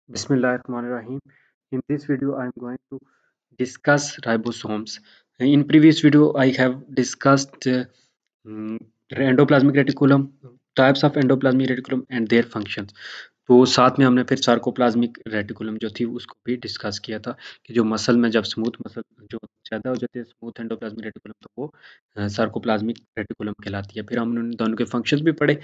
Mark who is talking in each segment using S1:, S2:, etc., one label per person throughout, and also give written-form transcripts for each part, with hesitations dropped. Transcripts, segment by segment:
S1: Bismillahirrahmanirrahim. In this video, I am going to discuss ribosomes. In previous video, I have discussed mm, endoplasmic reticulum, types of endoplasmic reticulum and their functions. तो साथ में हमने फिर sarcoplasmic reticulum जो थी उसको भी discuss किया था कि जो मसल में जब स्मूथ मसल जो ज़्यादा हो जाती है स्मूथ एंडोप्लाज्मिक रेटिकुलम तो वो सार्कोप्लाज्मिक रेटिकुलम कहलाती है। फिर हमने उन दोनों के फंक्शंस भी पढ़े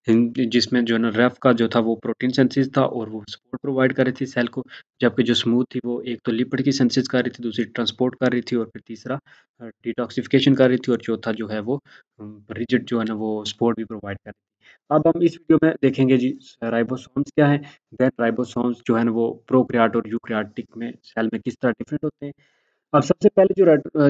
S1: जिसमें जो है ना रफ का जो था वो प्रोटीन सिंथेसिस था और वो सपोर्ट प्रोवाइड कर रही थी सेल को, जबकि जो स्मूथ थी वो एक तो लिपिड की सिंथेसिस कर रही थी, दूसरी ट्रांसपोर्ट कर रही थी और फिर तीसरा डिटॉक्सिफिकेशन कर रही थी और चौथा जो है वो रिजिड जो है ना वो सपोर्ट भी प्रोवाइड कर रही थी। अब हम इस वीडियो में देखेंगे जी राइबोसोम्स क्या है, देन राइबोसोम्स जो है ना वो प्रोकैरियोट और यूकैरियोटिक में सेल में किस तरह डिफरेंट होते हैं। अब सबसे पहले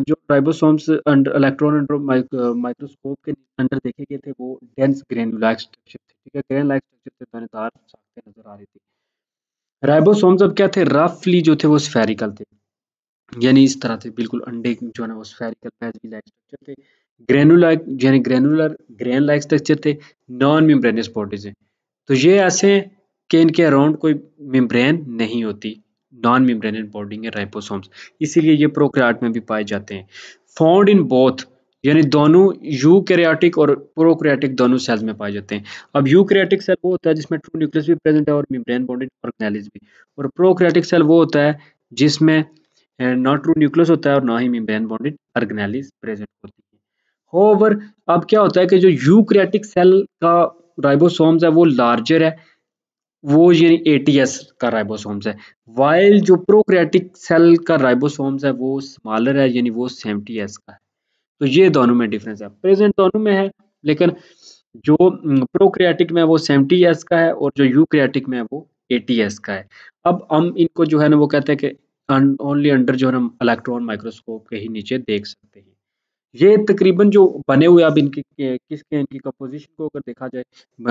S1: जो ribosomes under electron under microscope के अंदर देखे गए थे वो डेंस ग्रेनुलार स्ट्रक्चर थे, ठीक है, ग्रेनुलार स्ट्रक्चर से दानेदार साख्तें नजर आ रही थी। राइबोसोम्स अब क्या थे, रफली जो थे वो स्फेरिकल थे, यानी इस तरह थे बिल्कुल अंडे जो है ना वो स्फेरिकल पैच लाइक स्ट्रक्चर थे। ग्रेनुलर यानी ग्रेनुलर ग्रेन लाइक स्ट्रक्चर थे, नॉन मेम्ब्रेनस बॉडीज हैं। तो ये ऐसे हैं कि इनके अराउंड कोई मेम्ब्रेन नहीं होती, नॉन मेम्ब्रेनस बॉडी है राइबोसोम्स, इसीलिए ये प्रोकैरियोट में भी पाए जाते हैं। फाउंड इन बोथ यानी दोनों यूकैरियोटिक और प्रोकैरियोटिक दोनों सेल्स में पाए जाते हैं। अब यूकैरियोटिक सेल वो होता है जिसमें ट्रू न्यूक्लियस भी प्रेजेंट है और मेम्ब्रेन बॉन्डेड ऑर्गेनेल्स भी, और प्रोकैरियोटिक सेल वो होता है जिसमें ना ट्रू न्यूक्लियस होता है और ना ही मेम्ब्रेन बॉन्डेड ऑर्गेनेल्स प्रेजेंट होती है। होवर अब क्या होता है कि जो यूकैरियोटिक सेल का राइबोसोम्स है वो लार्जर है, वो यानी एटीएस का राइबोसोम्स है, वाइल जो प्रोकैरियोटिक सेल का राइबोसोम्स है वो स्मॉलर है यानी वो 70s का है। तो ये दोनों में डिफरेंस है, प्रेजेंट दोनों में है, लेकिन जो प्रोकैरियोटिक में है वो 70s का है और जो यूकैरियोटिक में है वो 80s का है। अब हम इनको जो है ना वो कहते हैं कि ओनली अंडर जो है ना इलेक्ट्रॉन माइक्रोस्कोप के ही नीचे देख सकते हैं। ये तकरीबन जो बने हुए अब इनकी किसके इनकी कंपोजिशन को अगर देखा जाए,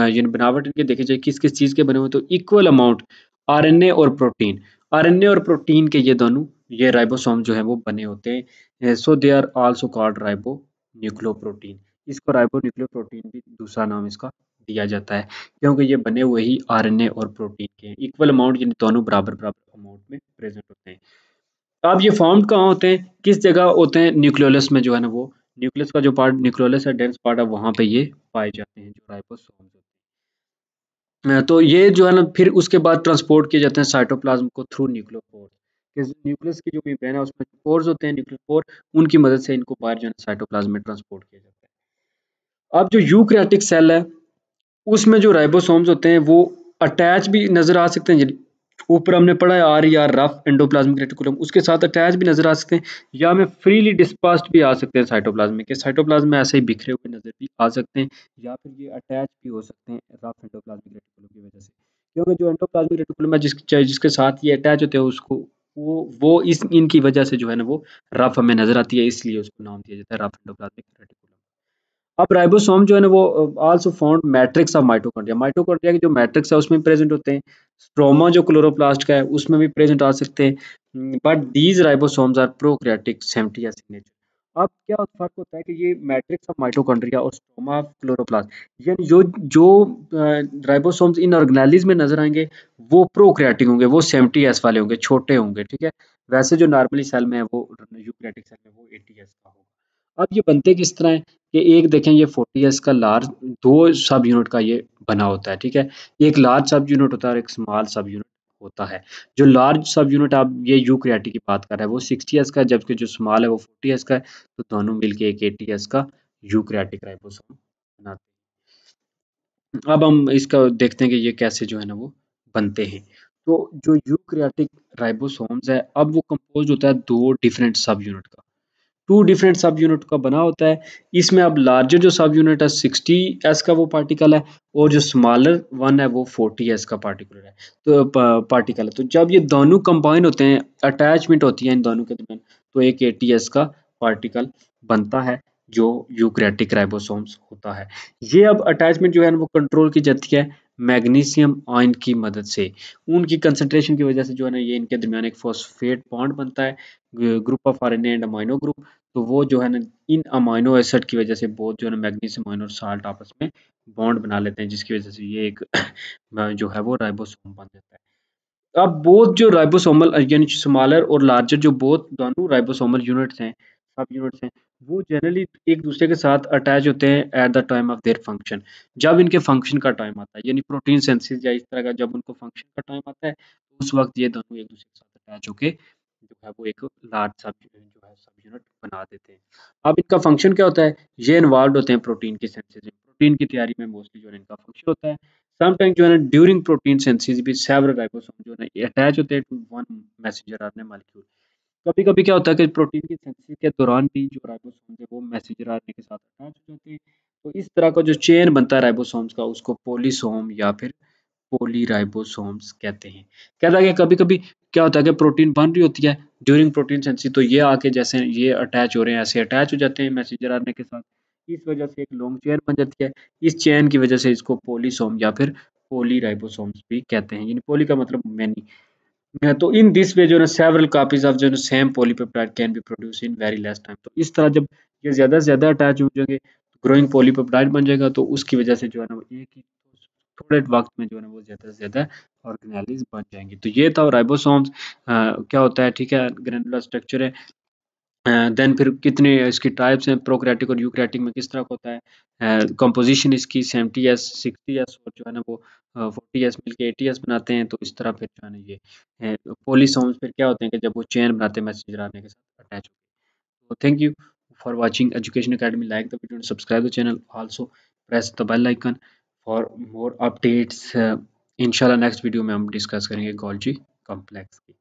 S1: यानी बनावट इनकी देखी जाए किस किस चीज़ के बने हुए, तो इक्वल अमाउंट आरएनए और प्रोटीन, आरएनए और प्रोटीन के ये दोनों ये राइबोसोम जो है वो बने होते हैं। So they are also called ribo nucleoprotein. इसको राइबो न्यूक्लियोप्रोटीन भी दूसरा नाम इसका दिया जाता है क्योंकि ये बने हुए ही आरएनए और प्रोटीन के इक्वल अमाउंट, यानी दोनों बराबर बराबर अमाउंट में प्रेजेंट होते हैं। अब ये फाउंड कहाँ होते हैं, किस जगह होते हैं, न्यूक्लियोलस में जो है ना वो न्यूक्लियस का जो पार्ट न्यूक्लियोलस है डेंस पार्ट है वहाँ पे ये पाए जाते हैं जो राइबोसोम्स होते हैं। तो ये जो है ना फिर उसके बाद ट्रांसपोर्ट किए जाते हैं साइटोप्लाज्म को थ्रू न्यूक्लियोपोर। न्यूक्लियस की जो मेम्ब्रेन है उसमें पोर्स होते हैं न्यूक्लियोपोर, उनकी मदद से इनको बाहर जो है साइटोप्लाज्म में ट्रांसपोर्ट किया जाता है। अब जो यूकैरियोटिक सेल है उसमें जो राइबोसोम्स होते हैं वो अटैच भी नजर आ सकते हैं, ऊपर हमने पढ़ा है आर या रफ एंडोप्लाज्मिक रेटिकुलम, उसके साथ अटैच भी नजर आ सकते हैं या में फ्रीली डिस्पर्स्ड भी आ सकते हैं साइटोप्लाज्म के, साइटोप्लाज्म में ऐसे ही बिखरे हुए नजर भी आ सकते हैं या फिर ये अटैच भी हो सकते हैं रफ एंडोप्लाज्मिक रेटिकुलम की वजह से, क्योंकि जो एंडोप्लाज्मिक रेटिकुलम है जिसके साथ ये अटैच होते हैं उसको वो इस इनकी वजह से जो है ना वो रफ हमें नजर आती है, इसलिए उसको नाम दिया जाता है रफ एंडोप्लाज्मिक रेटिकुलम। अब राइबोसोम जो है ना वो also found matrix of mitochondria, mitochondria की जो मैट्रिक्स है उसमें प्रेजेंट होते हैं, स्ट्रोमा जो क्लोरोप्लास्ट का है उसमें भी प्रेजेंट आ सकते हैं, but these ribosomes are prokaryotic 70s in nature। अब क्या फर्क होता है कि ये मैट्रिक्स ऑफ माइटोकॉन्ड्रिया और स्ट्रोमा ऑफ क्लोरोप्लास्ट यानी जो जो राइबोसोम्स इन ऑर्गेनेलिज में नजर आएंगे वो प्रोकैरियोटिक होंगे, वो 70s वाले होंगे, छोटे होंगे, ठीक है। वैसे जो नॉर्मली सेल में है वो यूकैरियोटिक सेल में वो 80s का होगा। अब ये बनते किस तरह है कि एक देखें ये 40s का लार्ज दो सब यूनिट का ये बना होता है, ठीक है। एक लार्ज सब यूनिट होता है और एक स्मॉल सब यूनिट होता है। जो लार्ज सब यूनिट आप ये यूकैरियोटिक की बात कर रहे हैं वो 60s का है, जबकि जो स्मॉल है वो 40s का है, तो दोनों मिलके एक 80s का यूकैरियोटिक राइबोसोम बनाते हैं। अब हम इसका देखते हैं कि ये कैसे जो है ना वो बनते हैं। तो जो यूकैरियोटिक राइबोसोम्स है अब वो कंपोज होता है दो डिफरेंट सब यूनिट का, टू डिफरेंट सब यूनिट का बना होता है। इसमें अब लार्जर जो सब यूनिट है 60s का वो पार्टिकल है और जो स्मॉलर वन है वो 40s का पार्टिकुलर है, तो पार्टिकल है। तो जब ये दोनों कंबाइन होते हैं, अटैचमेंट होती है इन दोनों के दरमियान, तो एक 80s का पार्टिकल बनता है जो यूकैरियोटिक राइबोसोम्स होता है। ये अब अटैचमेंट जो है ना वो कंट्रोल की जाती है मैग्नीशियम आयन की मदद से, उनकी कंसंट्रेशन की वजह से जो है ना ये इनके दरमियान एक फॉस्फेट बॉन्ड बनता है, group of RNA and amino group. तो वो जो है ना इन अमाइनो एसिड की वजह से बहुत जो है ना मैग्नीशियम आयन और साल्ट आपस में बॉन्ड बना लेते हैं, जिसकी वजह से ये एक जो है वो राइबोसोम बन जाता है। अब बोथ जो राइबोसोमल यानी स्मॉलर और लार्जर जो बोथ दोनों राइबोसोमल यूनिट्स हैं, सब यूनिट्स हैं, वो जनरली एक दूसरे के साथ अटैच होते हैं at the time of their function. जब इनके फंक्शन का टाइम आता है, यानी प्रोटीन सिंथेसिस या इस तरह का जब उनको फंक्शन का टाइम आता है, तो उस वक्त ये दोनों एक दूसरे के साथ अटैच होके जो है वो एक लार्ज सब जो है सब यूनिट बना देते हैं। अब इनका फंक्शन क्या होता है? ये इन्वॉल्व होते हैं प्रोटीन की सिंथेसिस में। प्रोटीन की तैयारी में मोस्टली जो है इनका फंक्शन होता है। समटाइम जो है ना ड्यूरिंग प्रोटीन सिंथेसिस भी सेवरल राइबोसोम जो है ना अटैच होते हैं to one messenger RNA molecule. कभी-कभी क्या होता है कि प्रोटीन की सिंथेसिस के दौरान भी जो राइबोसोम है वो मैसेंजर आरएनए के साथ अटैच हो जाते हैं। तो इस तरह का जो चेन बनता है राइबोसोम्स का उसको पोलिसोम या फिर पॉलीराइबोसोम्स कहते हैं। कहता है कि कभी-कभी क्या होता है कि प्रोटीन बन रही होती है ड्यूरिंग प्रोटीन सिंथेसिस, तो ये आके जैसे ये अटैच हो रहे हैं ऐसे अटैच हो जाते हैं मैसेंजर आरएनए के साथ। इस वजह से एक लॉन्ग चेन बन जाती है। इस चेन की वजह से इसको पोलिसोम या फिर पॉलीराइबोसोम्स भी कहते हैं। यानी पॉली का मतलब मैनी। तो इन दिस वे जो है ना सेवरल कॉपीज ऑफ जो है same polypeptide can be produce in very less time. तो इस तरह जब ये ज़्यादा से ज़्यादा अटैच हो जाएंगे, ग्रोइंग पॉलीपेप्टाइड बन जाएगा, तो उसकी वजह से जो है ना वो एक ही थोड़े वक्त में जो है ना वो ज़्यादा से ज़्यादा ऑर्गेनेलिज बन जाएंगे। तो ये था राइबोसोम्स क्या होता है, ठीक है, ग्रैन्युलर स्ट्रक्चर है। देन फिर कितने इसकी टाइप्स हैं, प्रोकैरियोटिक और यूकैरियोटिक में किस तरह का होता है, कंपोजिशन इसकी 70s 60s और जो है ना वो 40s मिलके 80s बनाते हैं। तो इस तरह फिर जो है ना ये पोलिसोम्स फिर क्या होते हैं कि जब वो चेन बनाते हैं मैसेंजर आरएनए के साथ अटैच। तो thank you for watching Education Academy, like the video and subscribe the channel, also press the bell icon for more updates. इंशाल्लाह नेक्स्ट वीडियो में हम डिस्कस करेंगे गोल्जी कॉम्प्लेक्स की।